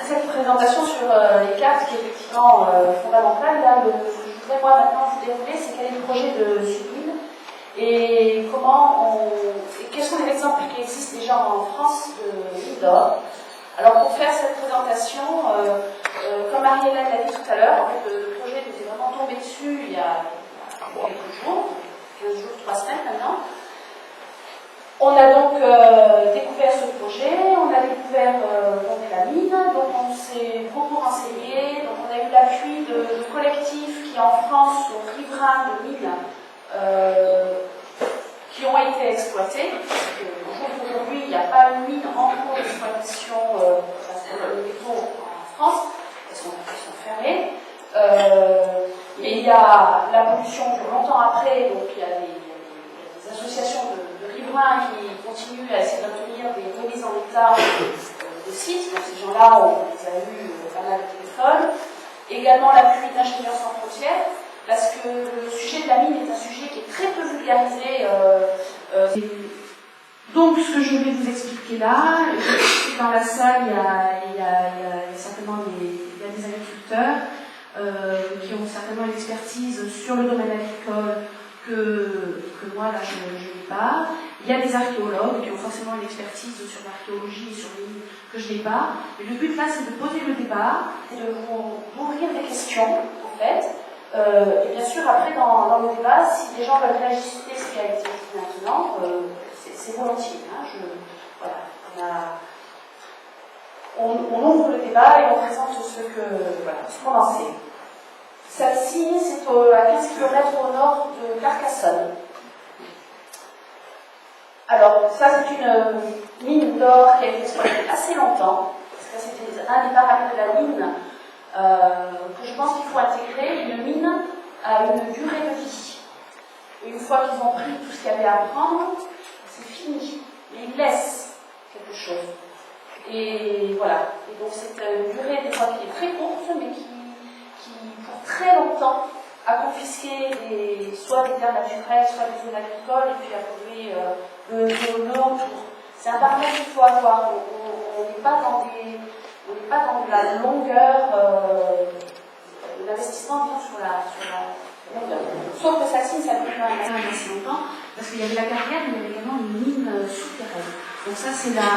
Cette présentation sur les cartes qui est effectivement fondamentale, là, ce que je voudrais moi maintenant vous dérouler, c'est quel est le projet de Sudmine et quels sont les exemples qui existent déjà en France de mine d'or. Alors pour faire cette présentation, comme Marie-Hélène l'a dit tout à l'heure, en fait, le projet nous est vraiment tombé dessus il y a quelques jours, 15 jours, 3 semaines maintenant. On a donc découvert ce projet, on a découvert donc la mine, donc on s'est beaucoup renseigné, donc on a eu l'appui de collectifs qui en France sont riverains de mines qui ont été exploités. Aujourd'hui, il n'y a pas une mine en cours d'exploitation de métaux en France, elles sont fermées. Mais il y a la pollution longtemps après, donc il y a des associations de riverains qui continuent à essayer d'obtenir des remises en état de sites. Donc ces gens-là, on les a eu pas mal de téléphones. Également l'appui d'Ingénieurs sans frontières, parce que le sujet de la mine est un sujet qui est très peu vulgarisé. Donc ce que je vais vous expliquer là, dans la salle, il y a certainement des agriculteurs qui ont certainement une expertise sur le domaine agricole que moi, là, je n'ai pas. Il y a des archéologues qui ont forcément une expertise sur l'archéologie et sur les mines que je n'ai pas. Et le but là, c'est de poser le débat et de vous ouvrir des questions, en fait. Et bien sûr, après, dans le débat, si les gens veulent réajuster ce qui a été dit maintenant, c'est volontiers. Hein, voilà, on ouvre le débat et on présente ce qu'on en sait. Celle-ci, c'est à 15 km au nord de Carcassonne. Alors, ça, c'est une mine d'or qui a été exploitée assez longtemps, parce que c'était un des paramètres de la mine que je pense qu'il faut intégrer. Une mine a une durée de vie. Et une fois qu'ils ont pris tout ce qu'il y avait à prendre, c'est fini. Mais ils laissent quelque chose. Et voilà. Et donc, c'est une durée des fois qui est très courte, mais qui pour très longtemps, a confisqué soit des terres naturelles, soit des zones agricoles, et puis a pollué le autour. C'est un paramètre qu'il faut avoir. On n'est pas dans la longueur, l'investissement vient sur la longueur. Sauf que celle-ci, ça dure quand même assez longtemps, parce qu'il y avait la carrière, mais il y avait également une mine souterraine. Donc ça, c'est la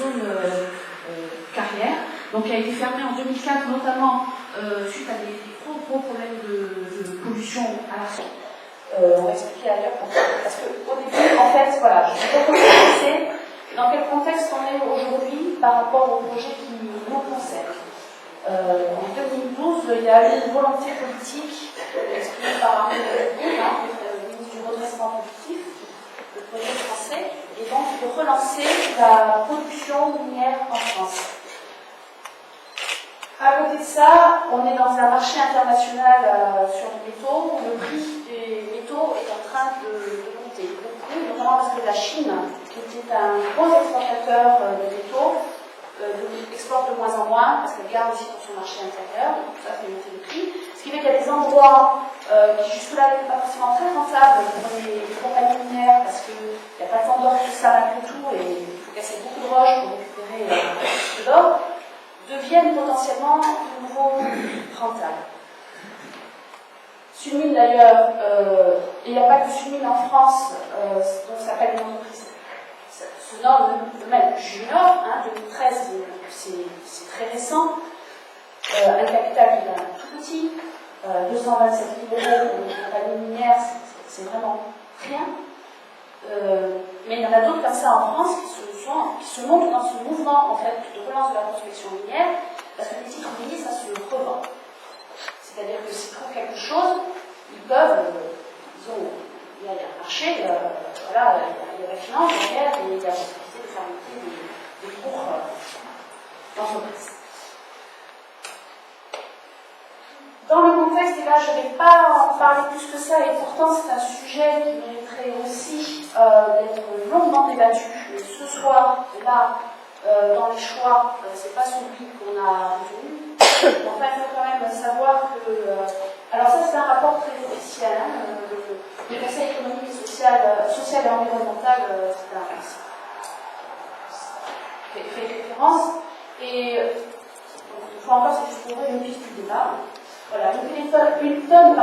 zone carrière, donc qui a été fermée en 2004, notamment suite à des gros problèmes de pollution à la fin. On va expliquer ailleurs pourquoi. Parce qu'au début, en fait, voilà, je vais recommencer dans quel contexte on est aujourd'hui par rapport au projet qui nous concerne. En 2012, il y a eu une volonté politique exprimée par Arnaud Montebourg, le ministre du redressement positif, le projet français, et donc de relancer la production minière en France. À côté de ça, on est dans un marché international sur les métaux où le prix des métaux est en train de monter. Notamment parce que la Chine, qui était un gros exportateur de métaux, exporte de moins en moins parce qu'elle garde aussi pour son marché intérieur. Donc ça fait monter le prix. Ce qui fait qu'il y a des endroits qui jusque-là n'étaient pas forcément très rentables pour les compagnies minières parce qu'il n'y a pas tant d'or que ça malgré tout et il faut casser beaucoup de roches pour récupérer de l'or, deviennent potentiellement de nouveau rentables. Sudmine d'ailleurs, il n'y a pas que Sudmine en France, dont s'appelle une entreprise, se nomme le même Junior, 2013, c'est très récent, un capital qui est tout petit, 227 000 € pour une compagnie minière, c'est vraiment rien. Mais il y en a d'autres comme ça en France qui se montrent dans ce mouvement en fait, de relance de la prospection minière, parce que les titres miniers, ça se revend. C'est-à-dire que s'ils trouvent quelque chose, ils peuvent, il y a un marché, voilà, il y a la finance derrière, et il y a la possibilité de faire monter des cours d'entreprise. Dans le contexte, et là je ne vais pas en parler plus que ça, et pourtant c'est un sujet qui mériterait aussi d'être longuement débattu. Mais ce soir, là, dans les choix, c'est pas celui qu'on a retenu. Enfin, il faut quand même savoir que. Alors, ça, c'est un rapport très officiel. Le Conseil économique et social et environnemental, fait référence. Et fois encore, c'est juste pour ouvrir une piste du débat. Voilà, une tonne de téléphone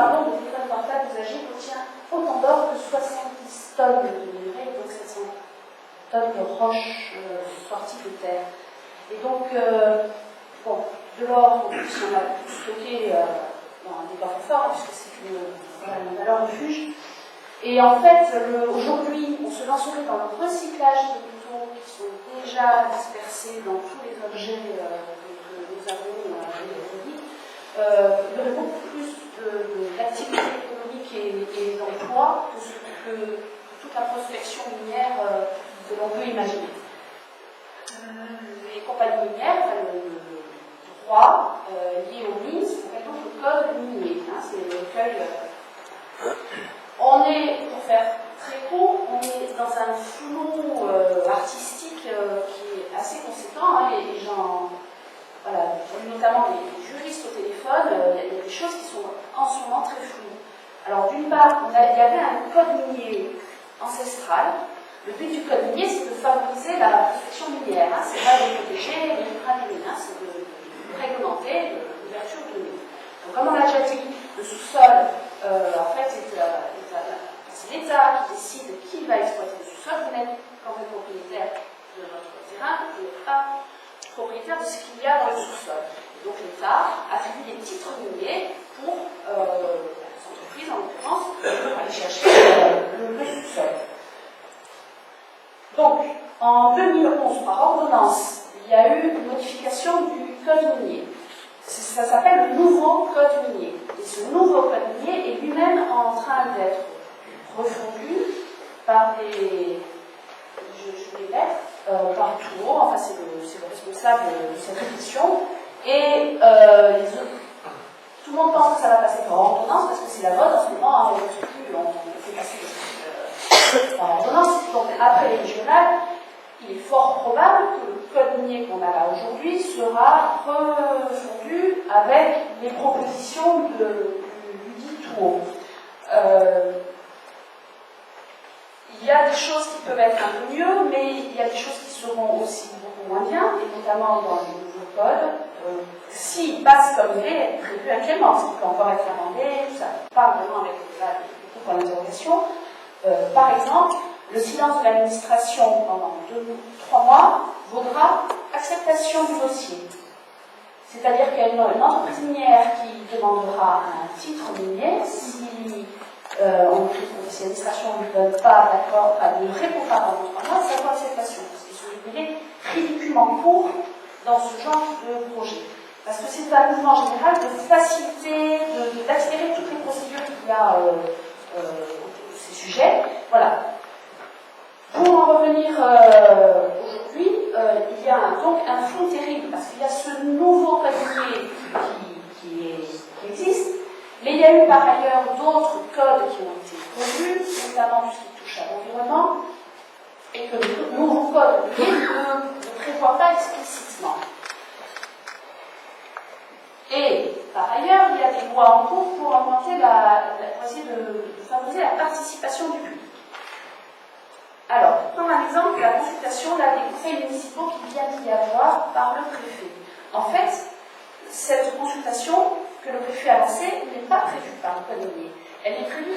portable usagé contient autant d'or que 70 tonnes de minerais, donc 700 tonnes de roches sorties de terre. Et donc, bon, de l'or, en plus, on a tout stocké dans des coffres-forts, puisque c'est une valeur refuge. Et en fait, aujourd'hui, on se lancerait dans le recyclage de métaux qui sont déjà dispersés dans tous les objets que nous avons aujourd'hui. Il y aurait beaucoup plus d'activités économiques et d'emplois que toute la prospection minière que l'on peut imaginer. Les compagnies minières, le droit lié aux mines, c'est donc le code minier. Hein, c'est le recueil. On est, pour faire très court, on est dans un flou artistique qui est assez conséquent. Hein, les gens, voilà, notamment les juristes au téléphone, il y a des choses qui sont en ce moment très floues. Alors d'une part, il y avait un code minier ancestral. Le but du code minier, c'est de favoriser la prospection minière. Hein, c'est pas de protéger les minerais des mines, hein, c'est de réglementer l'ouverture de mines. Donc comme on l'a déjà dit, le sous-sol, en fait, c'est l'État qui décide qui va exploiter le sous-sol. Vous n'êtes qu'en fait propriétaire de votre terrain, vous n'êtes pas propriétaire de ce qu'il y a dans le sous-sol. Donc l'État attribue des titres miniers pour les entreprises, en l'occurrence, pour aller chercher le sous-sol. Donc, en 2011, par ordonnance, il y a eu une modification du code minier. Ça s'appelle le nouveau code minier. Et ce nouveau code minier est lui-même en train d'être refondu par des... Je vais les mettre, par Tour, enfin c'est le responsable de cette édition. Et tout le monde pense que ça va passer par ordonnance, parce que c'est la mode en ce moment, on fait passer des trucs par ordonnance. Donc après les régionales, il est fort probable que le code minier qu'on a là aujourd'hui sera refondu avec les propositions du dit Tour. Il y a des choses qui peuvent être un peu mieux, mais il y a des choses qui seront aussi beaucoup moins bien, et notamment dans le nouveau code. S'il passe comme il est prévu actuellement, ce qui peut encore être amendé, tout ça, pas vraiment avec beaucoup points d'interrogation. Par exemple, le silence de l'administration pendant 2 ou 3 mois vaudra acceptation du dossier. C'est-à-dire qu'il y a une entreprise minière qui demandera un titre minier si si l'administration ne donne pas d'accord, ne répond pas pendant 3 mois, ça vaut acceptation. Parce qu'ils sont délais ridiculement courts dans ce genre de projet. Parce que c'est un mouvement général de faciliter, d'accélérer toutes les procédures qu'il y a autour de ces sujets. Voilà. Pour en revenir aujourd'hui, il y a donc un flou terrible, parce qu'il y a ce nouveau code minier qui existe, mais il y a eu par ailleurs d'autres codes qui ont été produits, notamment tout ce qui touche à l'environnement, et que le nouveau code minier ne prévoit pas explicitement. Et par ailleurs, il y a des lois en cours pour augmenter pour essayer de favoriser la participation du public. Alors, pour prendre un exemple, la consultation des conseils municipaux qui vient d'y avoir par le préfet. En fait, cette consultation que le préfet a lancée n'est pas prévue par le code minier. Elle n'est prévue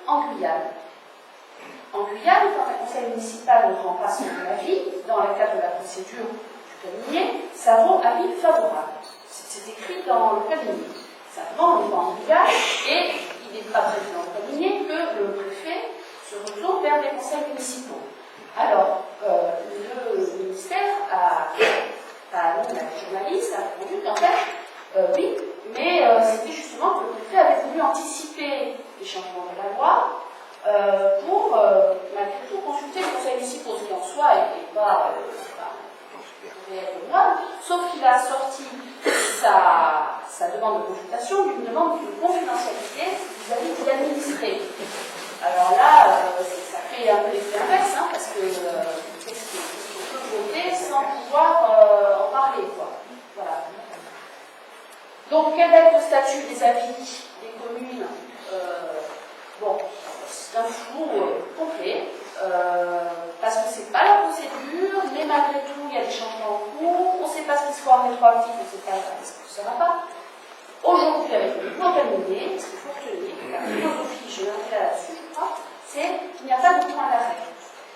qu'en Guyane. En Guyane, quand un conseil municipal ne rend pas son avis, dans le cadre de la procédure du code minier, ça vaut avis favorable. C'est écrit dans le code minier. Simplement, on est en Guyane et il n'est pas prévu dans le code minier que le préfet se retourne vers les conseils municipaux. Alors, le ministère nous, la journaliste, a répondu qu'en fait, oui, mais c'était justement que le préfet avait voulu anticiper les changements de la loi pour, malgré tout, consulter les conseils municipaux, ce qui en soi n'est pas réel, sauf qu'il a sorti sa demande de consultation d'une demande de confidentialité vis-à-vis de l'administré. Alors là, ça fait un peu l'effet inverse, hein, parce que qu'est-ce qu'on peut voter sans pouvoir en parler, quoi. Voilà. Donc, quel est le statut des avis des communes? Bon, c'est un flou complet, parce que c'est pas la procédure, mais malgré tout, il y a des changements en cours, on ne sait pas ce qui sera rétroactif, on ne sait pas ce ça ne va pas. Aujourd'hui, avec le plan terminé, ce qu'il faut retenir, la philosophie, je m'arrête là-dessus, je crois, c'est qu'il n'y a pas de point d'arrêt.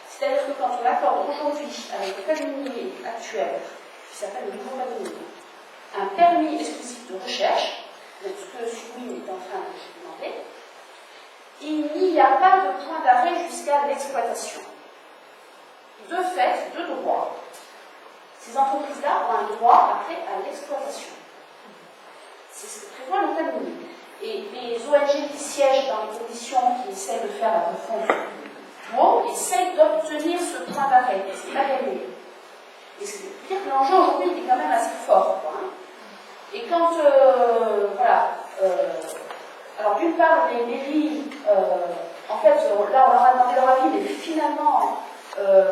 C'est-à-dire que quand on accorde aujourd'hui, avec le code minier actuel, qui s'appelle le nouveau code minier, un permis exclusif de recherche, c'est ce que Submin est en train de demander, il n'y a pas de point d'arrêt jusqu'à l'exploitation. De fait, de droit, ces entreprises-là ont un droit après à l'exploitation. C'est ce que prévoit le code minier. Et les ONG qui siègent dans les commissions qui essaient de faire la refonte du mot essayent d'obtenir ce point d'arrêt. C'est pas gagné. Et ce qui veut dire que l'enjeu aujourd'hui est quand même assez fort. Quoi, hein. Et quand, alors d'une part, les mairies, en fait, là on leur a demandé leur avis, mais finalement,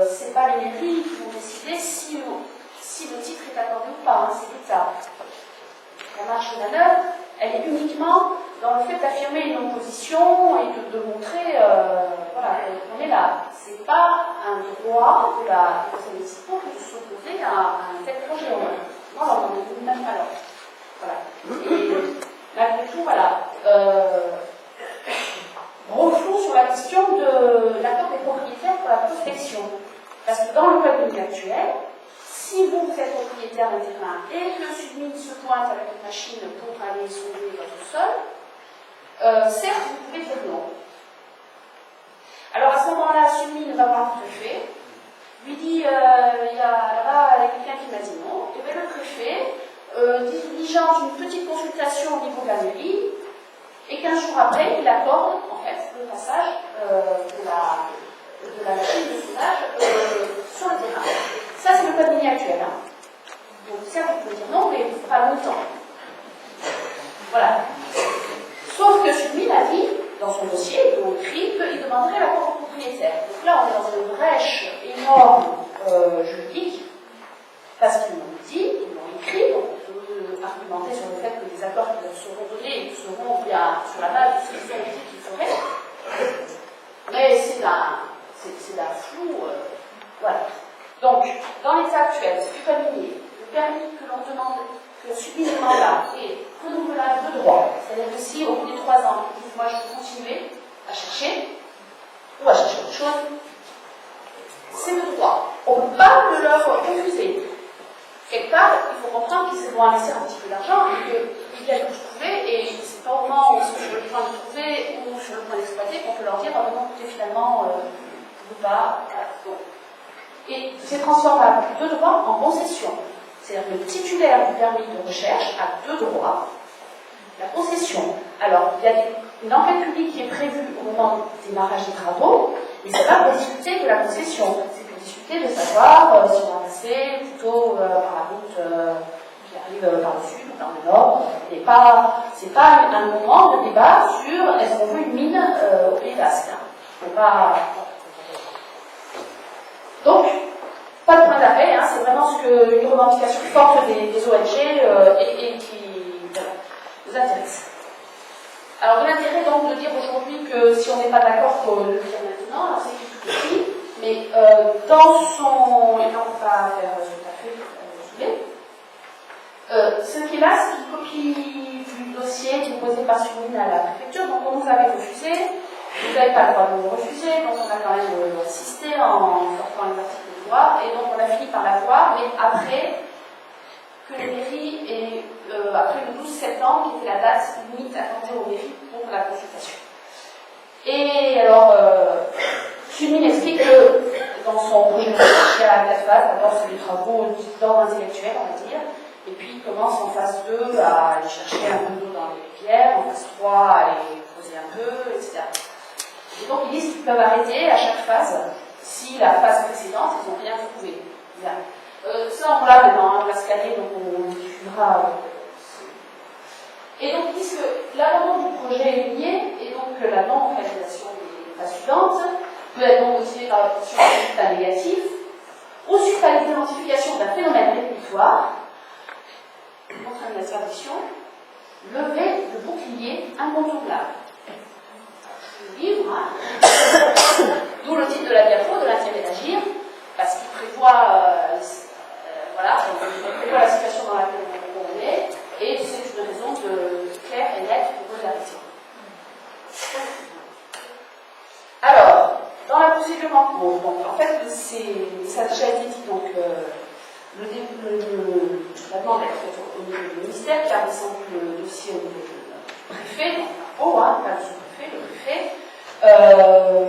c'est pas les mairies qui vont décider si le titre est accordé ou pas, hein, c'est l'État. La marge de manœuvre, elle est uniquement dans le fait d'affirmer une opposition et de montrer qu'on est là. Ce n'est pas un droit de la conseil municipal que de s'opposer à un tel projet. Non, on n'en est même pas là. Voilà. Et malgré tout, voilà. Revenons sur la question de l'accord des propriétaires pour la prospection. Parce que dans le code minier actuel, si vous êtes propriétaire d'un terrain et que Submin se pointe avec une machine pour aller sonder votre sol, certes, vous pouvez dire non. Alors à ce moment-là, Submin va voir le préfet, lui dit, il y a là-bas quelqu'un qui m'a dit non, et bien le préfet diligente une petite consultation au niveau de la mairie, et 15 jours après, il accorde en fait le passage de la machine de sondage sur le terrain. Ça, c'est le code minier actuel. Hein. Donc, certes, vous pouvez dire non, mais pas longtemps. Voilà. Sauf que Submin a dit, dans son dossier, il a écrit qu'il demanderait l'accord du propriétaire. Donc là, on est dans une brèche énorme juridique, parce qu'ils l'ont dit, ils l'ont écrit, donc on peut argumenter sur le fait que les accords qui leur seront donnés seront bien sur la base de ce qu'ils ont dit qu'ils feraient. Mais c'est d'un flou. Voilà. Donc, dans l'état actuel, c'est du code minier, le permis que l'on demande, que Submin demande là, est renouvelable de droit. C'est-à-dire que si, au bout des 3 ans, ils disent, moi, je veux continuer à chercher, ou à chercher autre chose, c'est le droit. On ne peut pas le leur refuser. Quelque part, il faut comprendre qu'ils vont investir un petit peu d'argent et qu'ils viennent nous trouver, et c'est pas au moment où ils sont sur le point de trouver ou sur le point d'exploiter qu'on peut leur dire, ah non, écoutez, finalement, vous ne pouvez pas. Donc, et c'est transformable de droit en concession. C'est-à-dire que le titulaire du permis de recherche a 2 droits. La concession. Alors, il y a une enquête publique qui est prévue au moment du démarrage des travaux, mais c'est pas pour discuter de la concession. C'est pour discuter de savoir si on va passer plutôt par la route qui arrive par le sud ou par le nord. C'est pas un moment de débat sur est-ce qu'on veut une mine au Pays Basque. C'est pas. Donc, pas de point d'arrêt, hein, c'est vraiment une revendication forte des ONG et qui nous intéresse. Alors, de l'intérêt donc de dire aujourd'hui que si on n'est pas d'accord, il faut le dire maintenant, alors c'est tout petit, mais dans son. Et là, on ne va pas faire tout à fait ce qui est là, c'est une copie du dossier déposé par Submin à la préfecture, donc on nous avait refusé. Vous n'avez pas le droit de nous refuser, donc on a quand même insisté en sortant les articles de loi, et donc on a fini par la voir, mais après que les mairies, et après le 12 septembre, qui était la date limite accordée aux mairies pour la consultation. Et alors, Submin explique que dans son projet de recherche, il y a 4 phases. D'abord, c'est des travaux d'ordre intellectuel, on va dire, et puis il commence en phase 2 à aller chercher un peu d'eau dans les rivières, en phase 3 à aller creuser un peu, etc. Et donc, ils disent qu'ils peuvent arrêter à chaque phase si la phase précédente, ils n'ont rien trouvé. Ça, on l'a maintenant, hein, on va scanner, donc on diffusera. Et donc, ils disent que l'abandon du projet est lié, et donc la non-réalisation des phases suivantes peut être donc motivée par l'obtention d'un résultat négatif, ou suite à l'identification d'un phénomène répétitoire, contre une interdiction, lever le bouclier incontournable. Livre, hein. D'où le titre de la diapo, de l'intérêt d'agir, parce qu'il prévoit, voilà, il prévoit la situation dans laquelle on est, et en fait, ça a déjà été dit, donc la demande est faite au niveau du ministère, qui a descendu le dossier au niveau du préfet, donc pas le sous-préfet, le préfet,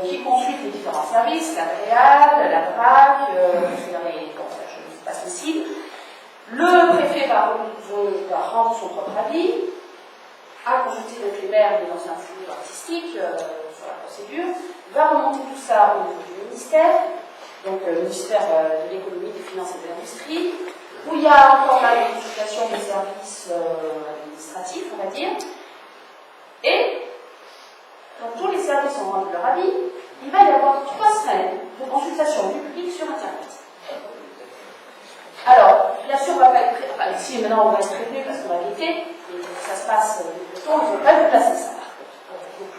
qui consulte les différents services, la BREAL, la BRAC, je passe le site. Le préfet va rendre son propre avis, a consulté donc les maires et les anciens foyers artistiques sur la procédure, va remonter tout ça au niveau du ministère, donc le ministère de l'économie, des finances et de l'industrie, où il y a encore la modification des services administratifs, on va dire, et quand tous les services ont rendu leur avis, il va y avoir 3 semaines de consultation du public sur Internet. Alors, bien sûr, on va pas être prêt, enfin, ici maintenant on va être prévenu parce qu'on va guetter, et ça se passe le temps, ils ne vont pas déplacer ça par contre.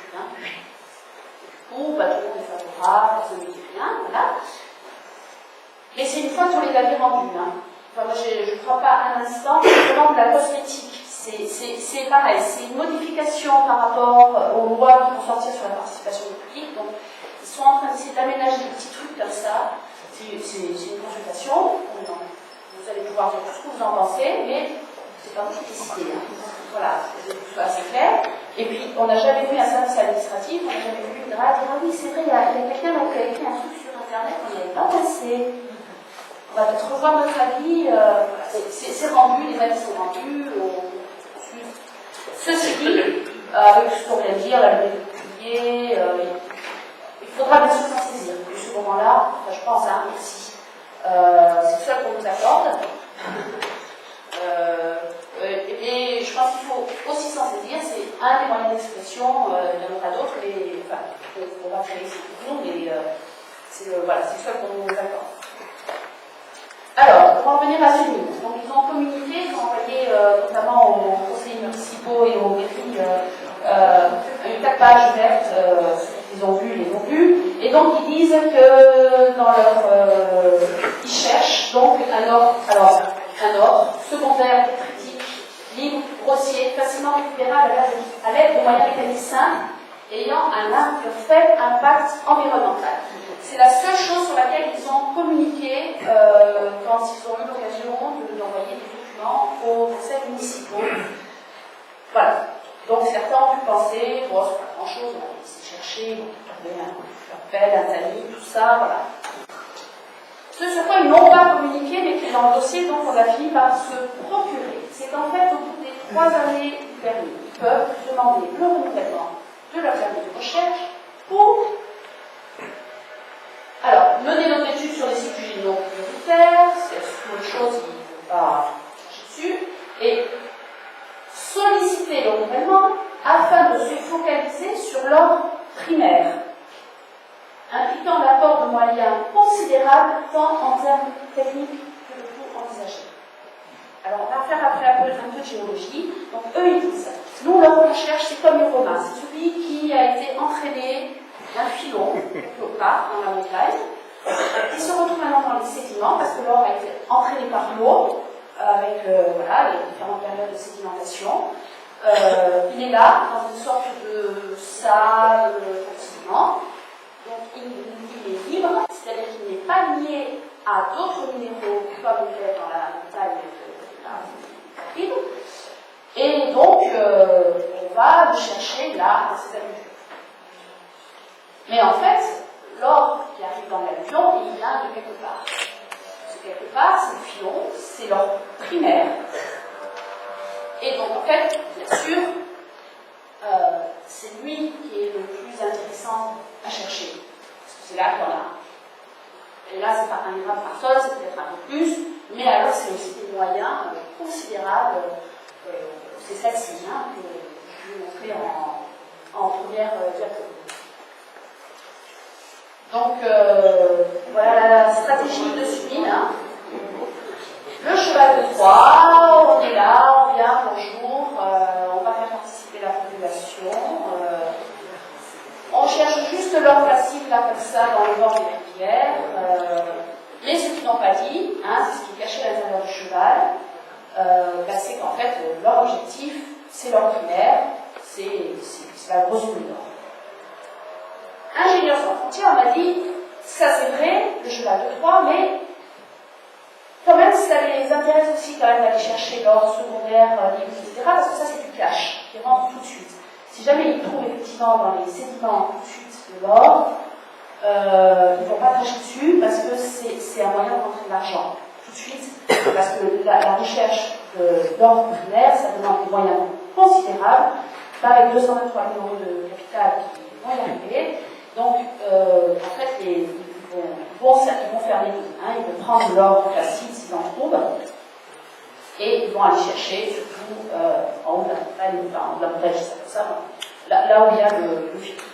Ou pas tout le monde est favorable, personne ne dit rien, voilà. Mais c'est une fois tous les avis rendus. Enfin, moi, je ne crois pas un instant, c'est vraiment de la cosmétique. C'est pareil, c'est une modification par rapport aux lois qui vont sortir sur la participation du public. Donc, ils sont en train d'essayer d'aménager des petits trucs comme ça. C'est une consultation. Vous allez pouvoir dire tout ce que vous en pensez, mais c'est pas vous qui décidez. Voilà, que ce soit assez clair. Et puis, on n'a jamais vu un service administratif, on n'a jamais vu une grade dire ah oui, c'est vrai, il y a quelqu'un qui a écrit un truc sur Internet qu'on n'y avait pas passé. On va peut-être revoir notre avis. C'est rendu, les avis sont rendus. Ceci dit, avec ce qu'on vient de dire, la loi publiée, il faudra bien sûr s'en saisir. De ce moment-là, enfin, je pense, merci. C'est tout ça qu'on nous accorde. Et je pense qu'il faut aussi s'en saisir, c'est un des moyens d'expression, il y en aura d'autres, enfin, on va créer ces questions, mais c'est ça qu'on nous accorde. Alors, pour en venir à ce niveau, donc ils ont communiqué, ils ont envoyé notamment aux conseillers municipaux et aux mairies une 4 pages ouvertes, ils ont vu, les ont vus, et donc ils disent que dans leur... ils cherchent donc un ordre secondaire, critique, libre, grossier, facilement récupérable à l'aide de moyens mécaniques simples, ayant un faible impact environnemental. C'est la seule chose sur laquelle ils ont communiqué quand ils ont eu l'occasion d'envoyer des documents aux conseils municipaux. Voilà. Donc certains ont pu penser, bon, c'est pas grand-chose, on va essayer de chercher, on va trouver un appel, un tamis, tout ça, voilà. Ce sur quoi ils n'ont pas communiqué, mais qui est dans le dossier, donc on a fini par se procurer. C'est qu'en fait, au bout des 3 années du permis, ils peuvent demander le renouvellement de leur permis de recherche pour mener notre étude sur des sujets non prioritaires, c'est une chose qui ne faut pas chercher dessus, et solliciter le renouvellement afin de se focaliser sur l'ordre primaire, impliquant l'apport de moyens considérables tant en termes techniques que de coûts envisagés. Alors on va faire après un peu de géologie. Donc eux ils disent, nous leur recherche c'est comme le Romain, c'est celui qui a été entraîné d'un filon quelque part dans la montagne, qui se retrouve maintenant dans les sédiments parce que l'or a été entraîné par l'eau avec les différentes périodes de sédimentation. Il est là dans une sorte de sable, sédiment. Donc il est libre, c'est-à-dire qu'il n'est pas lié à d'autres minéraux comme il est dans la montagne et donc on va le chercher là dans ces alluvions. Mais en fait, l'or qui arrive dans l'alluvion, il vient de quelque part. Ce quelque part, c'est le filon, c'est l'or primaire. Et donc en fait, bien sûr, c'est lui qui est le plus intéressant à chercher. Parce que c'est là qu'on a. Et là, c'est pas 1 gramme par tonne, c'est peut-être un peu plus, mais alors c'est aussi des moyens considérables. C'est celle-ci que je vais montrer en première diapo. Donc, voilà la stratégie de Sumine. Le cheval de Troie, on est là, on vient, bonjour, on va faire participer la population. On cherche juste l'or facile, là, comme ça, dans le bord des rivières. Mais ce qu'ils n'ont pas dit, c'est ce qui est caché à l'intérieur du cheval, c'est qu'en fait, leur objectif, c'est l'or primaire, c'est la grosse mine d'or. Ingénieurs sans frontières, on m'a dit, Ça c'est vrai, le cheval de Troie, mais quand même ça les intéresse aussi quand même d'aller chercher l'or secondaire, etc. Parce que ça c'est du cash, qui rentre tout de suite. Si jamais ils trouvent effectivement dans les sédiments tout de suite de l'or, ils ne vont pas cracher dessus parce que c'est un moyen de rentrer de l'argent tout de suite, parce que la recherche d'or primaire, ça demande des moyens considérables. Avec 223 millions de capital qui vont y arriver. Donc, en fait, ils vont faire les mines. Hein. Ils vont prendre l'or classique s'ils en trouvent, et ils vont aller chercher, surtout en haut de la montagne, enfin, de la montagne, ça, là où il y a le filtre.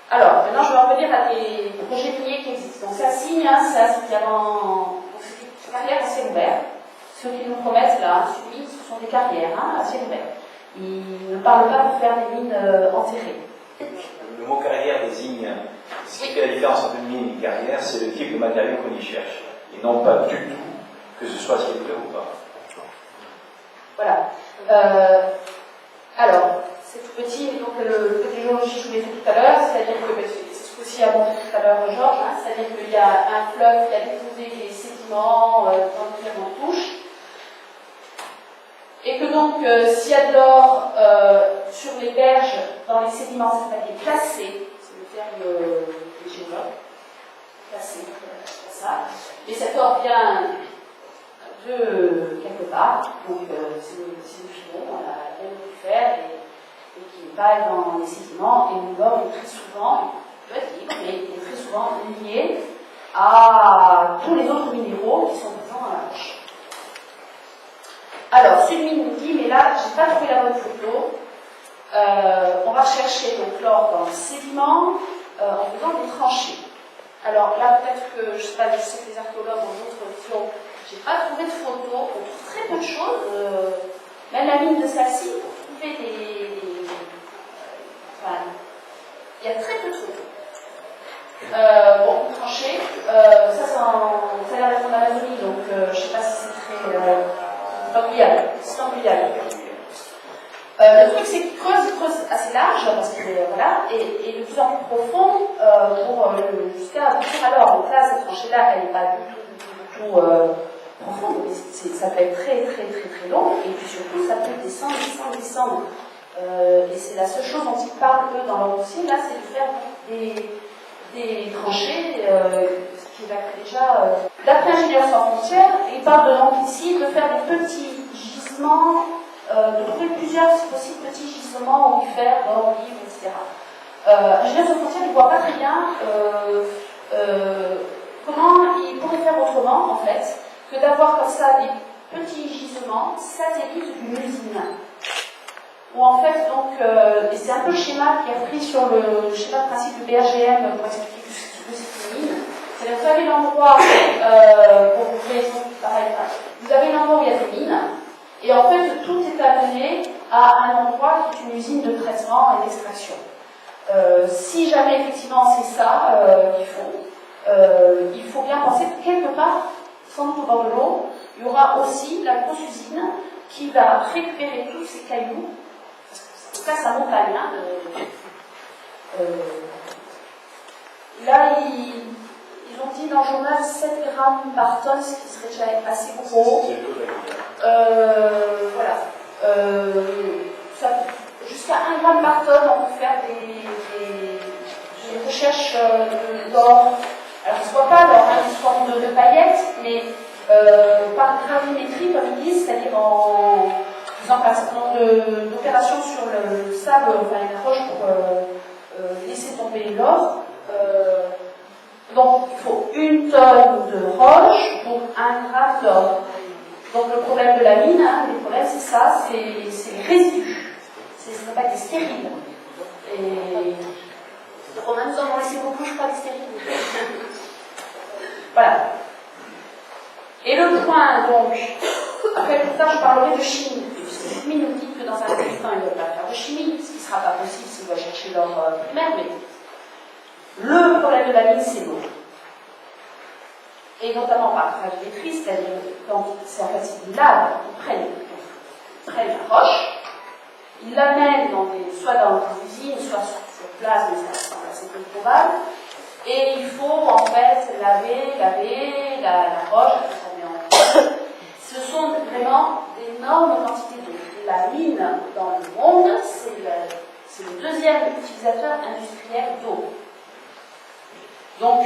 Alors, maintenant, je vais revenir à des projets miniers qui existent. Donc, ça signe, hein, ça, c'est avant. C'est des carrières à ciel ouvert. Ceux qui nous promettent, là, celui, ce sont des carrières hein, à ciel ouvert. Ils ne parlent pas de faire des mines enterrées. Le mot carrière désigne ce qui fait la différence entre une mine et une carrière, c'est le type de matériau qu'on y cherche. Et non pas du tout que ce soit ciel ouvert ou pas. Voilà. Alors, c'est tout petit, donc le côté géologie, je vous l'ai fait tout à l'heure, c'est-à-dire que c'est ce qu'aussi a montré tout à l'heure Georges, hein, c'est-à-dire qu'il y a un fleuve qui a déposé des sédiments dans lesquels on touche. Et que donc, s'il y a de l'or sur les berges, dans les sédiments, ça s'appelle des classés, c'est le terme des géologues, classés, ça. Et cet or vient de quelque part, donc c'est du filon, on a bien pu faire, et qui va dans les sédiments, et l'or est très souvent, il peut être libre, mais il est très souvent lié à tous les autres minéraux qui sont présents dans la roche. Alors, Sudmine nous dit, mais là, je n'ai pas trouvé la bonne photo. On va chercher donc l'or dans le sédiment en faisant des tranchées. Alors là, peut-être que, je sais que les archéologues ont d'autres visions. Je n'ai pas trouvé de photo. On trouve très peu de choses. Même la mine de Sassy, pour trouver enfin, il y a très peu de photos. Bon, tranchées. Ça a l'air d'être en Amazonie, donc je ne sais pas si c'est très. En Guyane, c'est en Guyane. Le truc, c'est qu'ils creusent assez large, parce que voilà, et de plus en plus profond pour jusqu'à aboutir à l'or. Donc là, cette tranchée-là, elle n'est pas du tout profonde, mais ça peut être très long, et puis surtout, ça peut descendre. Et c'est la seule chose dont ils parlent, eux, dans leur dossier, là, c'est de faire des tranchées, qui va déjà. D'après Ingénieurs sans frontières, il parle donc ici de faire des petits gisements, de trouver plusieurs, si possible, petits gisements aurifères, d'or, livres, etc. Ingénieurs sans frontières ne voit pas très bien comment il pourrait faire autrement, en fait, que d'avoir comme ça des petits gisements satellites d'une usine. Où en fait, donc, et c'est un peu le schéma qui est repris sur le schéma de principe du BRGM pour expliquer ce que c'est une mine. C'est-à-dire que vous avez l'endroit, pour vous raisons pareil, vous avez l'endroit où il y a des mines, et en fait, tout est amené à un endroit qui est une usine de traitement et d'extraction. Si jamais effectivement c'est ça qu'ils font, il faut bien penser que quelque part, sans doute au bord de l'eau, il y aura aussi la grosse usine qui va récupérer tous ces cailloux. Ça, ça montagne. Hein, là, ils ont dit dans le journal 7 grammes par tonne, ce qui serait déjà assez gros. Voilà. Jusqu'à 1 gramme par tonne, on peut faire des recherches d'or. Alors, ça ne se voit pas l'or, hein, une forme de paillettes, mais par gravimétrie, comme ils disent, c'est-à-dire en faisant un certain nombre d'opérations sur le sable, enfin une roche pour laisser tomber l'or. Donc il faut 1 tonne de roche pour 1 gramme d'or. Donc le problème de la mine, hein, les problèmes c'est ça, c'est les résidus. Ce ne pas des stériles. Et les Romains nous en ont laissé beaucoup, je crois, des stériles. Voilà. Et le point, donc, après plus tard, je parlerai de chimie. Puisque chimie nous dit que dans un instant, il ne va pas faire de chimie, ce qui ne sera pas possible s'il va chercher l'or primaire, mais le problème de la mine, c'est l'eau. Et notamment par gravimétrie, c'est-à-dire quand c'est en fait une lave, ils prennent la roche, ils l'amènent soit dans des usines, soit sur place, mais ça semble assez peu probable, Et il faut en fait laver la roche, après ça met en... Ce sont vraiment d'énormes quantités d'eau. La mine dans le monde, c'est le deuxième utilisateur industriel d'eau. Donc,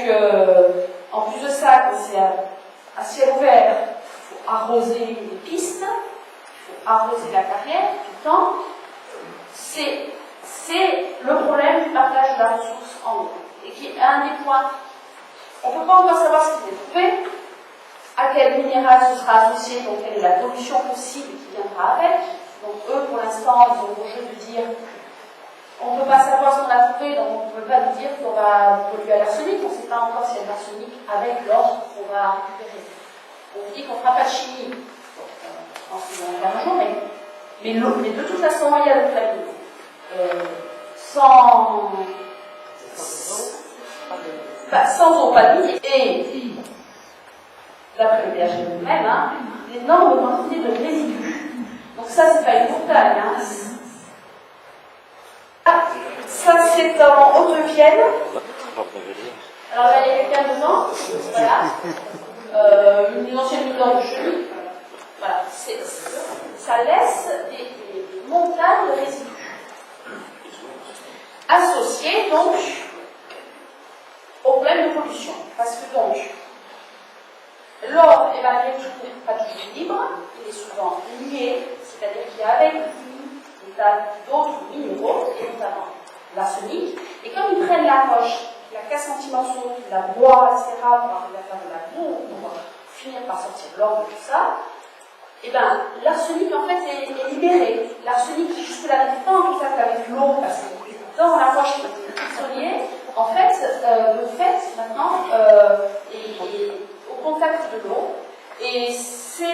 en plus de ça, quand c'est à ciel ouvert, il faut arroser les pistes, il faut arroser la carrière tout le temps. C'est le problème du partage de la ressource en eau. Et qui est un des points. On ne peut pas encore savoir ce qui est trouvé, à quel minéral ce sera associé, donc quelle est la pollution possible qui viendra avec. Donc eux, pour l'instant, ils ont le jeu de dire on ne peut pas savoir ce qu'on a trouvé, donc on ne peut pas nous dire qu'on va polluer à l'arsenic, on ne sait pas encore s'il y a de l'arsenic avec l'or qu'on va récupérer. On dit qu'on ne fera pas de chimie. Je pense qu'ils vont en faire un jour, mais de toute façon, il y a le flavide. Sans eau, pas de mine, et d'après le BHG lui-même, hein, d'énormes quantités de résidus. Donc ça, c'est pas une montagne. Hein. Ça, c'est en Haute-Vienne. Alors là, il y a quelqu'un dedans. Voilà. Une ancienne mine d'or de cheville. Voilà. Ça laisse des montagnes de résidus. Associés, donc, au problème de pollution. Parce que, donc, l'or est malgré tout pas toujours libre, il est souvent lié, c'est-à-dire qu'il y a avec lui des tas d'autres minéraux, et notamment l'arsenic, et comme ils prennent la roche, la cassent en petits morceaux, la broient, etc., pour arriver à faire de la boue, pour finir par sortir l'or de tout ça, et bien l'arsenic en fait est libéré. L'arsenic qui jusque-là n'était pas en contact avec l'eau, parce que dans la roche qui était cristallée, en fait, le fait maintenant est au contact de l'eau, et c'est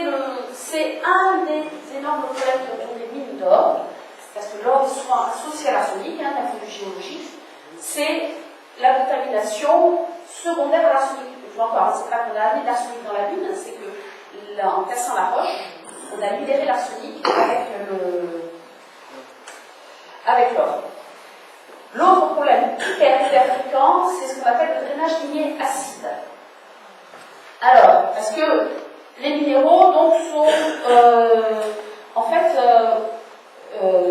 un des énormes problèmes autour des mines d'or, parce que l'or est souvent associé à l'arsenic, d'un point de vue géologique, c'est la contamination secondaire à l'arsenic. Je vois encore, c'est pas qu'on a amené de l'arsenic dans la mine, c'est que en cassant la roche, on a libéré l'arsenic avec l'or. L'autre problème hyper fréquent, c'est ce qu'on appelle le drainage minier acide. Alors, parce que les minéraux donc sont,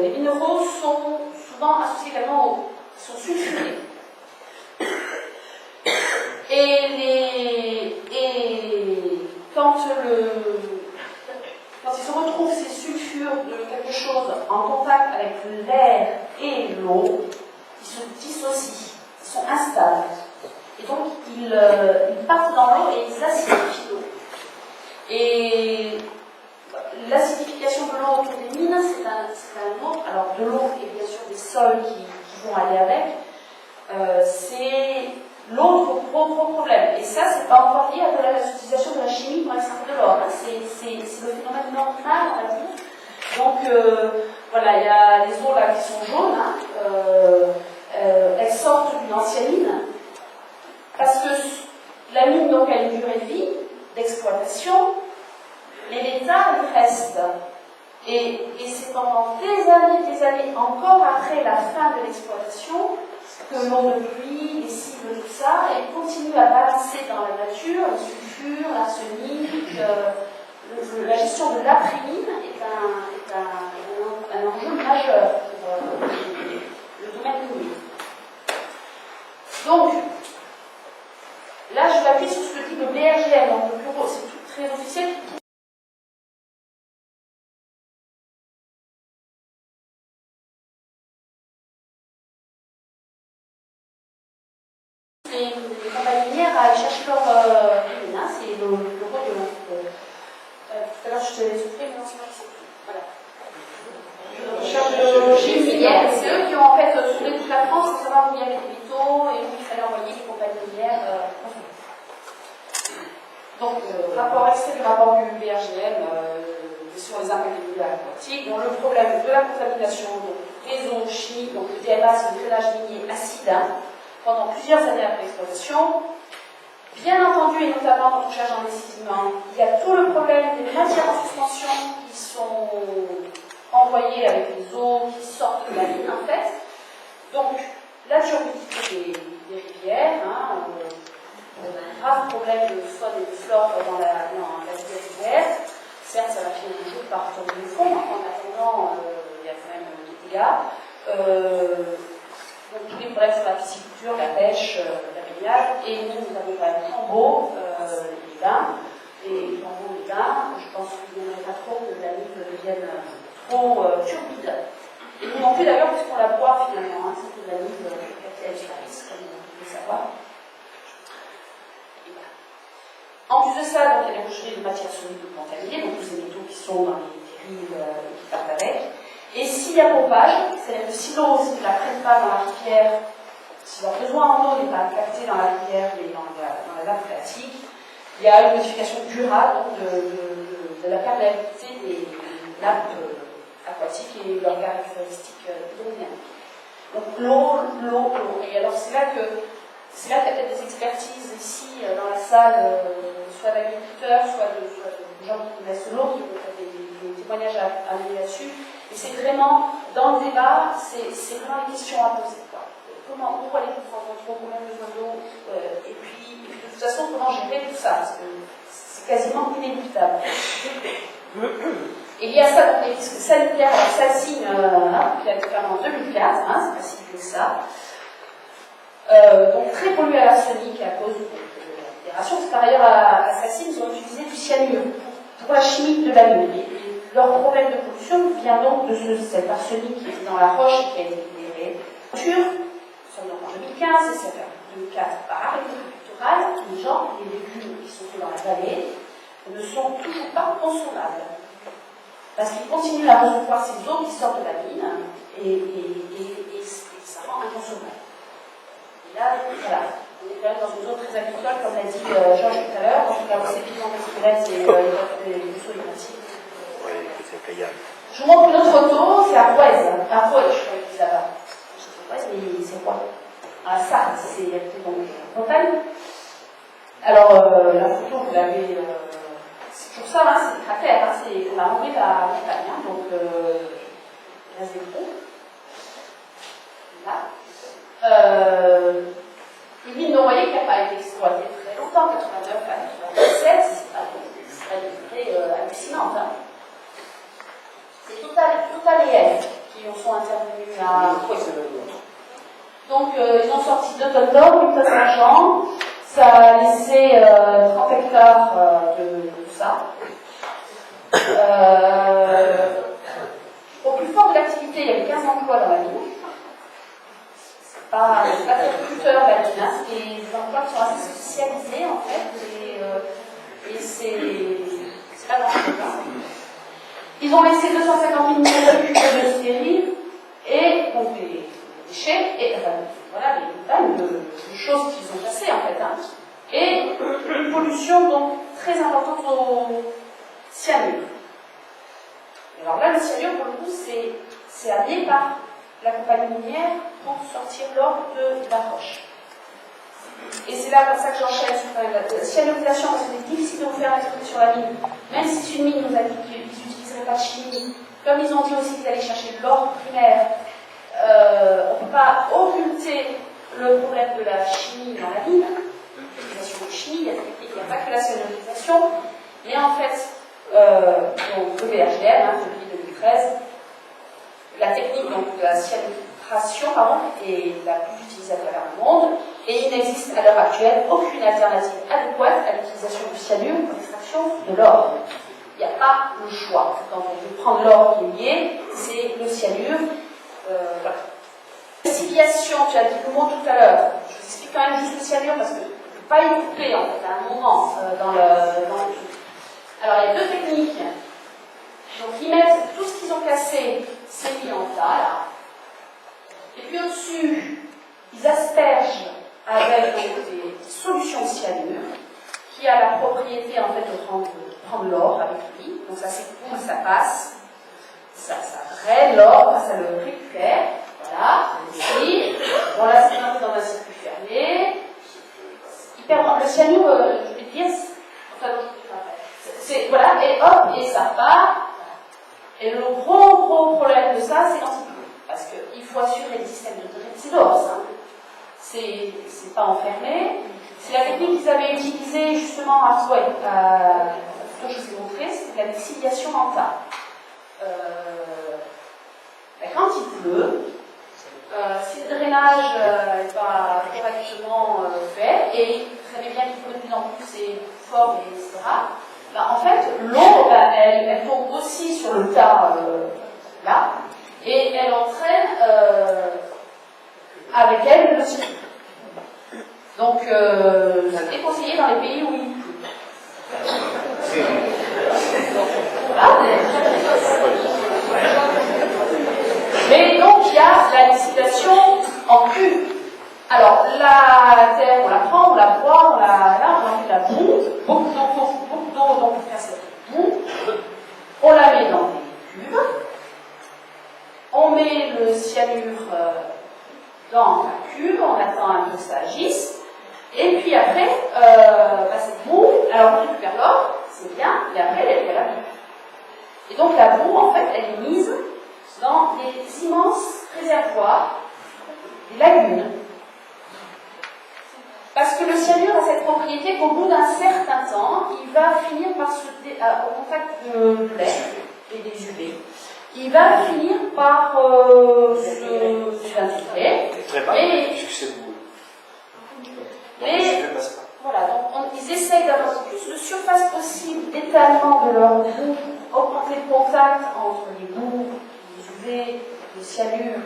les minéraux sont souvent associés également sont sulfurés. Et quand ils se retrouvent ces sulfures de quelque chose en contact avec l'air et l'eau, ils se dissocient, ils sont instables. Et donc, ils partent dans l'eau et ils acidifient l'eau. Et l'acidification de l'eau autour des mines, c'est un autre. Alors, de l'eau et bien sûr des sols qui vont aller avec, c'est l'autre gros problème. Et ça, c'est pas encore lié à l'utilisation de la chimie pour extraire de l'or. Hein. C'est le phénomène normal, on va dire. Donc, voilà, il y a les eaux là qui sont jaunes. Hein. Elles sortent d'une ancienne mine. Parce que la mine, donc, a une durée de vie d'exploitation, mais l'état, il reste. Et c'est pendant des années, encore après la fin de l'exploitation, que l'eau de pluie, les cibles, tout ça, elle continue à balancer dans la nature, le sulfure, l'arsenic, la gestion de l'après-mine est un enjeu majeur pour le domaine minier. Donc, là, je vais appuyer sur ce que dit le BRGM, donc le bureau, c'est tout très officiel. Les compagnies minières à aller chercher leur mine, hein, c'est le bureau de tout à l'heure, je te l'ai soufflé, mais non, c'est pas ça. Voilà. Recherche de géologie minière, c'est eux qui ont en fait sondé toute la France pour savoir où il y avait des métaux et où il fallait envoyer les compagnies minières. Donc, rapport extrait du rapport du BRGM sur les impacts des milieux aquatiques, dont le problème de la contamination des eaux chimiques, donc le DMA, c'est le drainage minier acide, hein, pendant plusieurs années après l'exploitation. Bien entendu, et notamment quand on cherche un investissement, il y a tout le problème des matières en suspension qui sont envoyées avec les eaux qui sortent de la mine, en fait. Donc, la turbidité des rivières, hein, on a un grave problème de faune et de flore dans la rivière d'hiver. Certes, ça va finir toujours par tomber le fond, en attendant, il y a quand même des dégâts. Donc tous les problèmes sur la pisciculture, la pêche, la baignade, et nous avons quand même Cambo, les bains, et Cambo, les bains, je pense qu'il n'y aimerait pas trop que la Nive devienne trop turbide. Et nous non plus d'ailleurs, puisqu'on la boit finalement, hein, c'est que la Nive, elle Paris, comme vous pouvez savoir. En plus de ça, donc, il y a les rejetées de matières solides ou contaminées, donc tous ces métaux qui sont dans les terrils et qui partent avec. Et s'il y a pompage, c'est-à-dire que si l'eau ne la prenne pas dans la rivière, si leur besoin en eau n'est pas capté dans la rivière mais dans la nappe phréatique, il y a une modification durable donc, de la perméabilité des nappes aquatiques et leurs caractéristiques hydrodynamiques. Donc l'eau. Et alors c'est là qu'il y a peut-être des expertises ici dans la salle, soit d'agriculteurs, soit de gens qui connaissent l'eau, qui ont fait des témoignages à amener là-dessus. Et c'est vraiment, dans le débat, c'est vraiment une question à poser. Pourquoi les pouvoirs trop, combien de besoin d'eau, et puis de toute façon, comment gérer tout ça, parce que c'est quasiment inéluctable. Et il y a ça, donc les risques sanitaires, alors ça signe, qui a été fait en 2004, c'est pas si vieux que ça. Donc très pollué à l'arsenic à cause de l'altération. Par ailleurs, à Sassine, ils ont utilisé du cyanure pour la chimie de la mine. Leur problème de pollution vient donc de cet arsenic qui était dans la roche et qui a été libéré. Nous sommes en 2015, et ça fait 2004 par arrêté préfectoral. Les gens, les légumes qui sont faits dans la vallée ne sont toujours pas consommables. Parce qu'ils continuent à recevoir ces eaux qui sortent de la mine et ça rend inconsommable. Et là, voilà, on est quand même dans une zone très agricole, comme l'a dit Georges tout à l'heure. En tout cas, c'est pigments vasculaires et les solides. Je vous montre une autre photo, c'est à Rouez. À Rouez, je crois que c'est là-bas. Je sais pas, mais c'est quoi? Ah, ça, c'est donc montagne. Alors, la photo, vous l'avez. C'est toujours ça, c'est des cratères, on a enlevé la montagne, donc là, c'est le pont. Là. Une mine d'Envoyé qui n'a pas été exploitée très longtemps, 89 à 97, c'est pas très hallucinante. C'est Total et F qui sont intervenus à Poisson. Donc, ils ont sorti 2 tonnes d'or, 8 tonnes d'argent. Ça a laissé 30 hectares de tout ça. Au plus fort de l'activité, il y avait 15 emplois dans la mine. C'est pas agriculteurs, la mine, c'est des emplois qui sont assez spécialisés en fait. Et c'est pas grand-chose. Ils ont laissé 250 000 millions de stériles et donc des déchets, et voilà, des montagnes de choses qu'ils ont cassées en fait. Et une pollution donc très importante au cyanure. Et alors là, le cyanure, pour le coup, c'est amené par la compagnie minière pour sortir l'or de la roche. Et c'est là comme ça que j'enchaîne sur la cyanurisation, parce que c'est difficile de vous faire un sur la mine. Même si c'est une mine, nous a dit qu'ils n'utiliseraient pas de chimie. Comme ils ont dit aussi qu'ils allaient chercher de l'or primaire, on ne peut pas occulter le problème de la chimie dans la mine. L'utilisation de chimie, il y a des techniques, il n'y a pas que la cyanurisation. Mais en fait, donc, le BHDM, depuis 2013, la technique donc, de la cyanure est la plus utilisée à travers le monde et il n'existe à l'heure actuelle aucune alternative adéquate à l'utilisation du cyanure pour l'extraction de l'or. Il n'y a pas le choix. Quand on veut prendre l'or qui est lié, c'est le cyanure. Voilà. Lixiviation, tu as dit le mot tout à l'heure. Je vous explique quand même juste le cyanure parce que je ne peux pas y couper en fait, à un moment dans le truc. Alors il y a 2 techniques. Donc ils mettent tout ce qu'ils ont cassé, c'est mis en tas là. Et puis au-dessus, ils aspergent avec des solutions de cyanure qui a la propriété en fait de prendre l'or avec lui. Donc ça s'écoule, ça passe, ça draine l'or, ça le récupère. Voilà, ici. Bon là c'est un peu dans un circuit fermé. Le cyanure, je vais te dire, c'est voilà, et hop, et ça part. Et le gros problème de ça, c'est l'antibiotique. Parce qu'il faut assurer le système de dioxyde d'or, c'est pas enfermé. C'est la technique qu'ils avaient utilisée justement à Fouet, dont je vous ai montré, c'est la dessiliation en tas. Quand il pleut, si le drainage n'est pas correctement fait, et vous savez bien qu'il pleut de plus en plus et fort, etc., ben, en fait, l'eau, elle tombe aussi sur le tas là, et elle entraîne avec elle le ciel. Donc, c'est déconseillé dans les pays où il pleut. Mais donc, il y a la distillation en cube. Alors, la terre, on la prend, on la broie, on en fait la boue, beaucoup d'eau, donc on fait cette boue, on la met dans des cubes, on met le cyanure dans la cube, on attend un peu que ça agisse, et puis après, cette boue, alors on récupère l'or, c'est bien, et après elle est la boue. Et donc la boue, en fait, elle est mise dans des immenses réservoirs, des lagunes. Parce que le cyanure a cette propriété qu'au bout d'un certain temps, il va finir par au contact de l'air et des UV, il va finir par s'intégrer. Mais voilà, donc ils essayent d'avoir le plus de surface possible d'étalement de leur boue, augmenter le contact entre les boues, les UV, le cyanure, le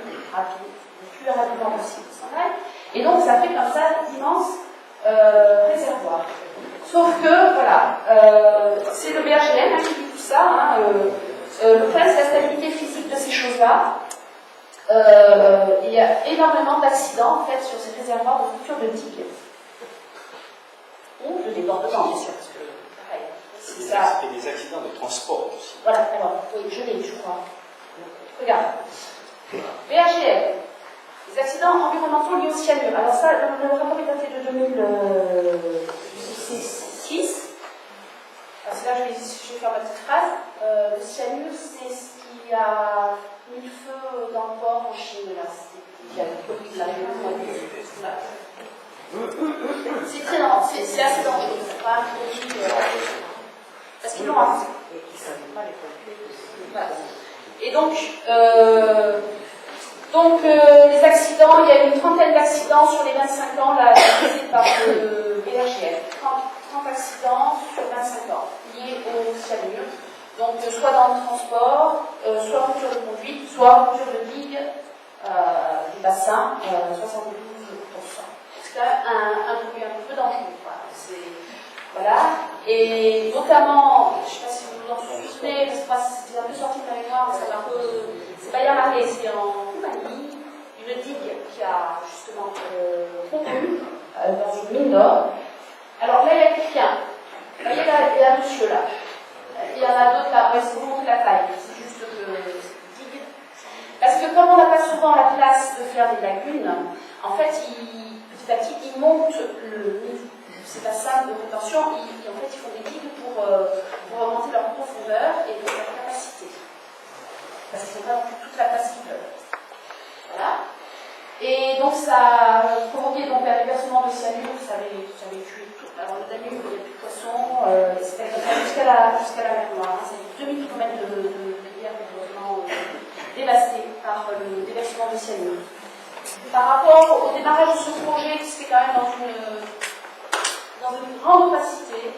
plus rapidement possible s'en aille. Et donc ça fait comme ça d'immenses réservoirs. Sauf que, voilà, c'est le BHLM qui dit tout ça. Le problème, c'est la stabilité physique de ces choses-là. Il y a énormément d'accidents en fait sur ces réservoirs de rupture de digues. Ou de débordement, bien sûr. Parce que, pareil, et des accidents de transport aussi. Voilà, alors, oui, je l'ai, je crois. Regarde. BHGL. Les accidents environnementaux liés au cyanure. Alors ça, le rapport est daté de 2006. Alors là, je vais faire ma petite phrase. Le cyanure, c'est ce qui a mis le feu dans le port en Chine. Là. C'est très dangereux. C'est assez dangereux. C'est pas un produit... parce qu'ils l'ont arrêté. Voilà. Et donc, les accidents, il y a une trentaine d'accidents sur les 25 ans, là, divisé par le BRGF. 30 accidents sur 25 ans, liés au cyanure. Donc, soit dans le transport, soit rupture de conduite, soit rupture de digue du bassin, 72%. C'est quand même un produit un peu dangereux. Voilà. Et notamment, je ne sais pas si vous vous en souvenez, parce que c'est un peu sorti de ma mémoire, mais c'est un peu... C'est pas bien marqué, c'est en Roumanie, une digue qui a justement fondu dans une mine d'or. Alors là, il y a quelqu'un. Vous voyez, là, il y a un monsieur là. Il y en a d'autres là. Ouais, c'est vous montrer la taille. C'est juste que digue. Parce que comme on n'a pas souvent la place de faire des lagunes, en fait, petit à petit, ils montent ces bassins de rétention. En fait, ils font des digues pour augmenter leur profondeur et leur capacité. Parce qu'ils n'ont pas toute la place qu'ils veulent. Voilà. Et donc ça a provoqué donc un déversement de cyanure, ça avait tué tout. Alors le Danube, il n'y a plus de poissons, c'était jusqu'à la mer Noire. C'est 2000 km de rivière complètement dévastée par le déversement de cyanure. Par rapport au démarrage de ce projet, c'était quand même dans une grande opacité,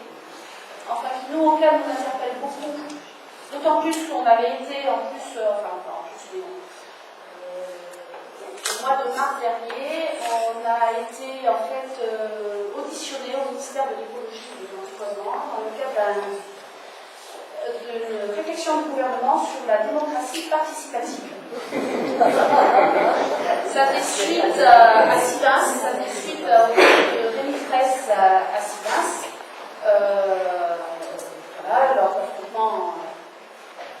enfin qui nous, auquel nous interpelle beaucoup. D'autant plus qu'on avait été, au mois de mars dernier, on a été en fait auditionné au ministère de l'écologie et de l'environnement dans le cadre d'une réflexion du gouvernement sur la démocratie participative. Ça fait suite à Sivins, ça fait suite au de Rémi Fraisse à Sivins. Voilà, leur affrontement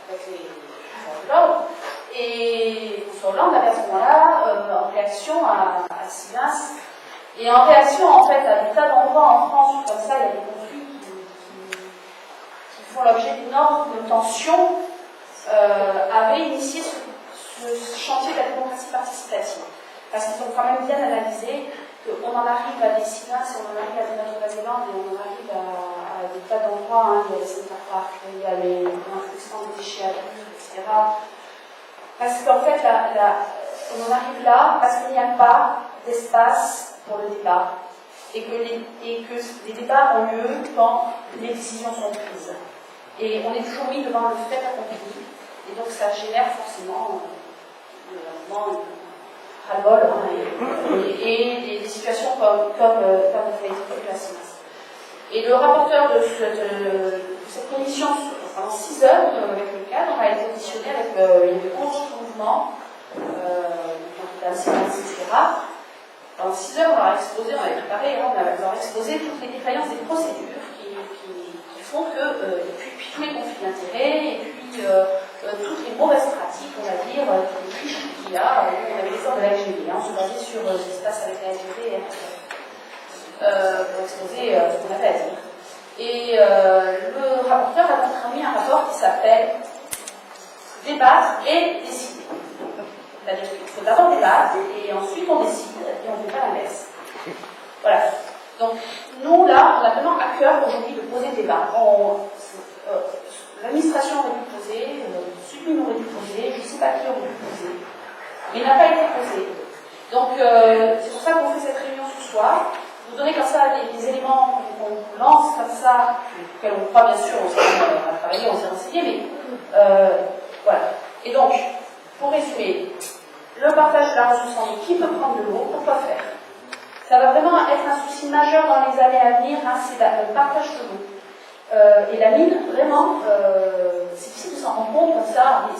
avec les Hollande. Et François Hollande avait à ce moment-là, en réaction à Sivins, et en réaction en fait à des tas d'endroits en France où comme ça il y a des conflits qui font l'objet d'énormes tensions, avait initié ce chantier de la démocratie participative. Parce qu'ils ont quand même bien analysé qu'on en arrive à des silences, on en arrive à des Nouvelle-Zélande et on en arrive à des tas d'endroits, hein, il y a les Center Park, il y a l'enfouissement des déchets à l'île, etc. Parce qu'en fait, on en arrive là parce qu'il n'y a pas d'espace pour le débat et que les débats ont lieu quand les décisions sont prises. Et on est toujours mis devant le fait accompli, et donc ça génère forcément ras-le-bol, hein, et des situations comme le fait de la science. Et le rapporteur de cette commission, pendant 6 heures, avec le cadre, a été auditionné avec il y avait 11 mouvements, la science, etc. Pendant 6 heures, on leur a exposé, on avait préparé, on leur a exposé toutes les défaillances des procédures qui font que, et puis tous les conflits d'intérêts, et puis toutes les mauvaises pratiques, on va dire, toutes les tricheries qu'il y a. On avait l'exemple de la LGV, on se basait sur ce qui se passe avec la LGV pour exposer ce qu'on avait à dire. Et le rapporteur a donc remis un rapport qui s'appelle Débattre et décider. C'est-à-dire qu'il faut d'abord débattre et ensuite on décide et on ne fait pas l'inverse. Voilà. Donc nous là, on a vraiment à cœur aujourd'hui de poser le débat. L'administration aurait dû poser, Sublime aurait dû poser, je ne sais pas qui aurait dû poser, mais il n'a pas été posé. Donc c'est pour ça qu'on fait cette réunion ce soir. Vous donnez comme ça des éléments qu'on lance comme ça, auxquels on croit bien sûr, on s'est travaillé, on s'est renseigné, mais voilà. Et donc, pour résumer, le partage de la ressource en eau, qui peut prendre de l'eau, pourquoi faire? Ça va vraiment être un souci majeur dans les années à venir, hein, c'est le partage de l'eau. Et la mine, vraiment, c'est difficile de s'en rendre compte comme ça, mais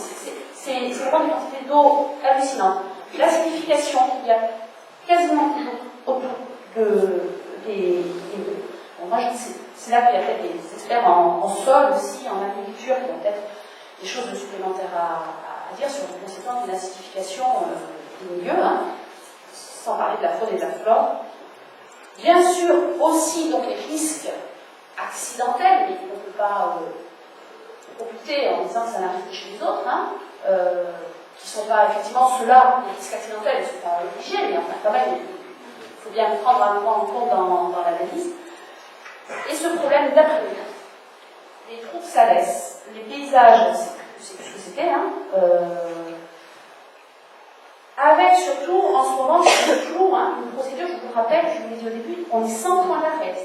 c'est vraiment une quantité d'eau hallucinante. L'acidification, il y a quasiment toujours autour des bon, moi, c'est là qu'il y a peut-être des experts en sol aussi, en agriculture, qui ont peut-être des choses supplémentaires à dire sur les conséquences de l'acidification du milieu, hein, sans parler de la faune et de la flore. Bien sûr, aussi donc, les risques accidentels, mais qu'on ne peut pas occulter en disant que ça n'arrive que chez les autres, hein, qui ne sont pas effectivement ceux-là, les risques accidentels, ils ne sont pas obligés, mais enfin, quand même, il faut bien le prendre en compte dans l'analyse. Et ce problème d'après, les trous de Salès, les paysages, c'est ce que c'était, hein, avec surtout, en ce moment, c'est toujours une procédure, je vous rappelle, je vous l'ai dit au début, on est sans point d'arrêt.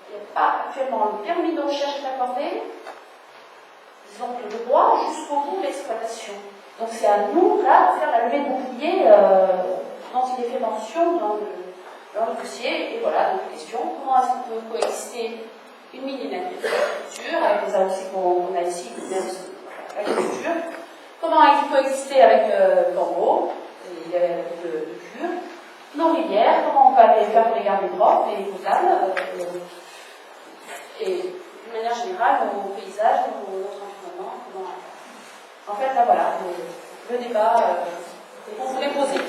Il n'y a pas actuellement le permis de recherche est accordé, disons que le droit jusqu'au bout de l'exploitation. Donc c'est à nous, là, de faire la levée de bouclier dont il est fait mention dans le dossier. Et voilà, donc question, comment est-ce qu'on peut coexister une mine et une agriculture, avec les AOC qu'on a ici, l'agriculture. Comment coexister avec Cambo, de Cure, nos rivières, comment on va les faire pour les garder propres et potables, et d'une manière générale, nos paysages, notre environnement. En fait, là voilà, le débat qu'on voulait poser.